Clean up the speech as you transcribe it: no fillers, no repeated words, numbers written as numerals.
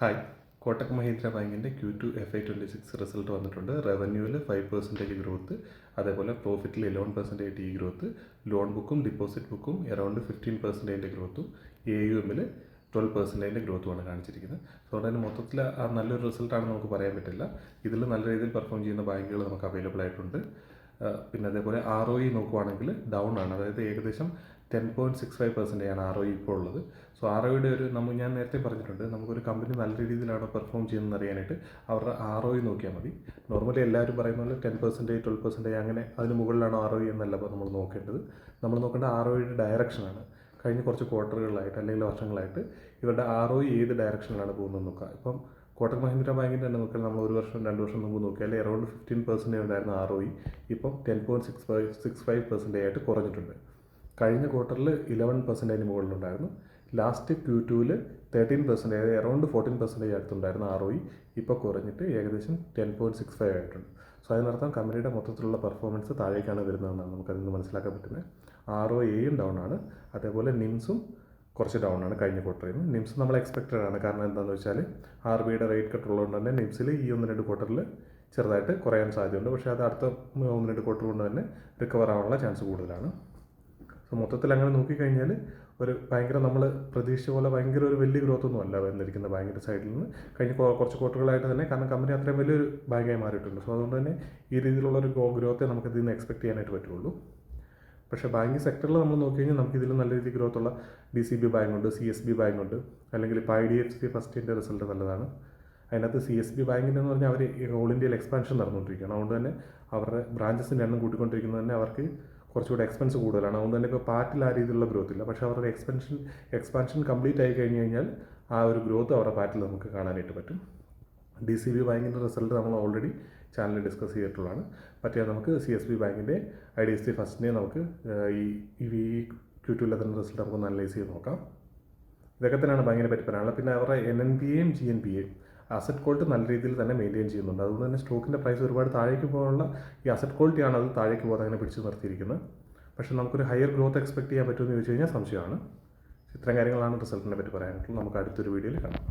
Hi, Kotak Mahindra ബാങ്കിൻ്റെ Q2 FY26 result വന്നിട്ടുണ്ട്. റവന്യൂവിൽ 5% growth, അതേപോലെ പ്രോഫിറ്റിൽ 11% ഗ്രോത്ത്, ലോൺ ബുക്കും ഡിപ്പോസിറ്റ് ബുക്കും അറൗണ്ട് 15% ഗ്രോത്തും, AUMൽ 12% ഗ്രോത്തുമാണ് കാണിച്ചിരിക്കുന്നത്. അതുകൊണ്ട് തന്നെ മൊത്തത്തിൽ നല്ലൊരു റിസൾട്ടാണ് നമുക്ക് പറയാൻ പറ്റില്ല. ഇതിൽ നല്ല രീതിയിൽ പെർഫോം ചെയ്യുന്ന ബാങ്കുകൾ നമുക്ക് അവൈലബിൾ ആയിട്ടുണ്ട്. പിന്നെ അതേപോലെ ROE നോക്കുവാണെങ്കിൽ ഡൗൺ ആണ്, അതായത് ഏകദേശം 10.65% ആണ് ROE ഇപ്പോൾ ഉള്ളത്. സോ ROEയുടെ ഞാൻ നേരത്തെ പറഞ്ഞിട്ടുണ്ട്, നമുക്കൊരു കമ്പനി നല്ല രീതിയിലാണോ പെർഫോം ചെയ്യുന്നത് അറിയാനായിട്ട് അവരുടെ ROE നോക്കിയാൽ മതി. നോർമലി എല്ലാവരും പറയുന്ന പോലെ 10%, 12% അങ്ങനെ അതിന് മുകളിലാണോ ROE എന്നല്ല അപ്പോൾ നമ്മൾ നോക്കേണ്ടത്. നമ്മൾ നോക്കേണ്ട ROEയുടെ ഡയറക്ഷനാണ്. കഴിഞ്ഞ കുറച്ച് ക്വാർട്ടറുകളായിട്ട് അല്ലെങ്കിൽ വർഷങ്ങളായിട്ട് ഇവരുടെ ROE ഏത് ഡയറക്ഷനിലാണ് പോകുന്നത് നോക്കുക. ഇപ്പം കോട്ടക് മഹീന്ദ്ര ബാങ്കിൻ്റെ തന്നെ നോക്കിയാൽ നമ്മൾ 1 വർഷം 2 വർഷം മുമ്പ് നോക്കിയാൽ അറൗണ്ട് 15% ഉണ്ടായിരുന്ന ROE ഇപ്പം 10.65% ആയിട്ട് കുറഞ്ഞിട്ടുണ്ട്. കഴിഞ്ഞ ക്വാർട്ടറിൽ 11% മുകളിലുണ്ടായിരുന്നു. ലാസ്റ്റ് Q2വിൽ 13%, അതായത് അറൗണ്ട് 14% അടുത്തുണ്ടായിരുന്ന ROE ഇപ്പോൾ കുറഞ്ഞിട്ട് ഏകദേശം 10.65 ആയിട്ടുണ്ട്. സോ അതിനർത്ഥം കമ്പനിയുടെ മൊത്തത്തിലുള്ള പെർഫോമൻസ് താഴേക്കാണ് വരുന്നതെന്നാണ് നമുക്കതിൽ നിന്ന് മനസ്സിലാക്കാൻ പറ്റുന്നത്. ROAയും ഡൗൺ ആണ്, അതേപോലെ നിംസും കുറച്ച് ഡൗൺ ആണ് കഴിഞ്ഞ ക്വാർട്ടറിൽ നിന്ന്. നിംസ് നമ്മൾ എക്സ്പെക്റ്റഡ് ആണ്, കാരണം എന്താണെന്ന് വെച്ചാൽ RBIയുടെ റേറ്റ് കട്ട് ഉള്ളതുകൊണ്ട് തന്നെ നിംസിൽ ഈ 1-2 ക്വാർട്ടറിൽ ചെറുതായിട്ട് കുറയാൻ സാധ്യതയുണ്ട്. പക്ഷേ അത് അടുത്ത 1-2 ക്വാർട്ടർ കൊണ്ട് തന്നെ റിക്കവർ ആവാനുള്ള ചാൻസ് കൂടുതലാണ്. സോ മൊത്തത്തിൽ അങ്ങനെ നോക്കിക്കഴിഞ്ഞാൽ ഭയങ്കര നമ്മൾ പ്രതീക്ഷിച്ച പോലെ ഭയങ്കര ഒരു വലിയ ഗ്രോത്ത് ഒന്നും അല്ല വന്നിരിക്കുന്ന ബാങ്കിൻ്റെ സൈഡിൽ നിന്ന് കഴിഞ്ഞ കുറച്ച് ക്വാർട്ടറുകളായിട്ട് തന്നെ, കാരണം കമ്പനി അത്രയും വലിയൊരു ബാങ്കായി മാറിയിട്ടുണ്ട്. സോ അതുകൊണ്ട് തന്നെ ഈ രീതിയിലുള്ളൊരു ഗ്രോത്തെ നമുക്ക് ഇതിൽ നിന്ന് എക്സ്പെക്ട് ചെയ്യാനായിട്ട് പറ്റുള്ളൂ. പക്ഷേ ബാങ്കിങ് സെക്ടറിൽ നമ്മൾ നോക്കിക്കഴിഞ്ഞാൽ നമുക്ക് ഇതിൽ നല്ല രീതിയിൽ ഗ്രോത്തുള്ള DCB ബാങ്കുണ്ട്, CSB ബാങ്കുണ്ട്, അല്ലെങ്കിൽ ഇപ്പോൾ IDFC ഫസ്റ്റിൻ്റെ റിസൾട്ട് നല്ലതാണ്. അതിനകത്ത് CSB ബാങ്കിൻ്റെ എന്ന് പറഞ്ഞാൽ അവർ ഓൾ ഇന്ത്യയിൽ എക്സ്പാൻഷൻ നടന്നുകൊണ്ടിരിക്കുകയാണ്. അതുകൊണ്ട് തന്നെ അവരുടെ ബ്രാഞ്ചസിൻ്റെ എണ്ണം കൂട്ടിക്കൊണ്ടിരിക്കുന്നത് തന്നെ അവർക്ക് കുറച്ചുകൂടെ എക്സ്പെൻസ് കൂടുതലാണ്. അതുകൊണ്ട് തന്നെ ഇപ്പോൾ പാറ്റിൽ ആ രീതിയിലുള്ള ഗ്രോത്ത് ഇല്ല. പക്ഷേ അവരുടെ എക്സ്പാൻഷൻ കംപ്ലീറ്റ് ആയി കഴിഞ്ഞ് കഴിഞ്ഞാൽ ആ ഒരു ഗ്രോത്ത് അവരുടെ പാറ്റിൽ നമുക്ക് കാണാനായിട്ട് പറ്റും. DCB ബാങ്കിൻ്റെ റിസൾട്ട് നമ്മൾ ഓൾറെഡി ചാനലിൽ ഡിസ്കസ് ചെയ്തിട്ടുള്ളതാണ്. പറ്റിയാൽ നമുക്ക് CSB ബാങ്കിൻ്റെ IDFC ഫസ്റ്റിനെ നമുക്ക് ഈ Q2 തന്നെ റിസൾട്ട് നമുക്ക് അനലൈസ് ചെയ്ത് നോക്കാം. ഇതൊക്കെ തന്നെയാണ് ബാങ്കിനെ പറ്റി പറയാനുള്ളത്. പിന്നെ അവരുടെ NNPAയും GNPAയും അസറ്റ് ക്വാളിറ്റി നല്ല രീതിയിൽ തന്നെ മെയിൻറ്റെയിൻ ചെയ്യുന്നുണ്ട്. അതുകൊണ്ട് തന്നെ സ്റ്റോക്കിൻ്റെ പ്രൈസ് ഒരുപാട് താഴേക്ക് പോകാനുള്ള ഈ അസറ്റ് ക്വാളിറ്റിയാണ് അത് താഴേക്ക് പോകാതെ അങ്ങനെ പിടിച്ചു നിർത്തിയിരിക്കുന്നത്. പക്ഷേ നമുക്കൊരു ഹയർ ഗ്രോത്ത് എക്സ്പെക്ട് ചെയ്യാൻ പറ്റുമെന്ന് ചോദിച്ചു കഴിഞ്ഞാൽ സംശയമാണ്. ഇത്തരം കാര്യങ്ങളാണ് റിസൾട്ടിനെ പറ്റി പറയാനായിട്ടുള്ളത്. നമുക്ക് അടുത്തൊരു വീഡിയോയിൽ കാണാം.